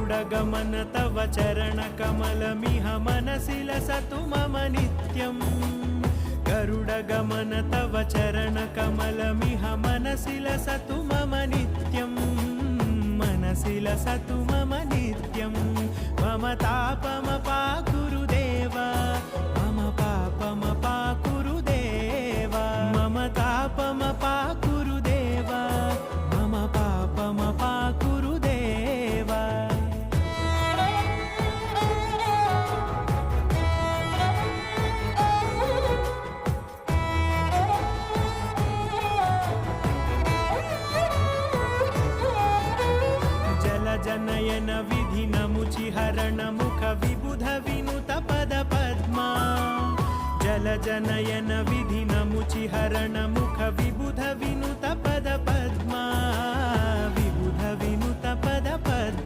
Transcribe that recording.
गरुडगमन तव चरणकमलमिह मनसि लसतु मम नित्यम् गरुडगमन तव चरणकमलमिह मनसि लसतु मम नित्यम् मनसि लसतु मम नित्यम् मम तापमपाकुरु देव मम पापमपाकुरु देव मम तापमपाकुरु देव मम पापमपाकुरु देव जनयन विधिनमुचिहरण मुख विबुध विनुत पद पद्मा जल जनयन विधिनमुचिहरण मुख विबुध विनुत पद पद्मा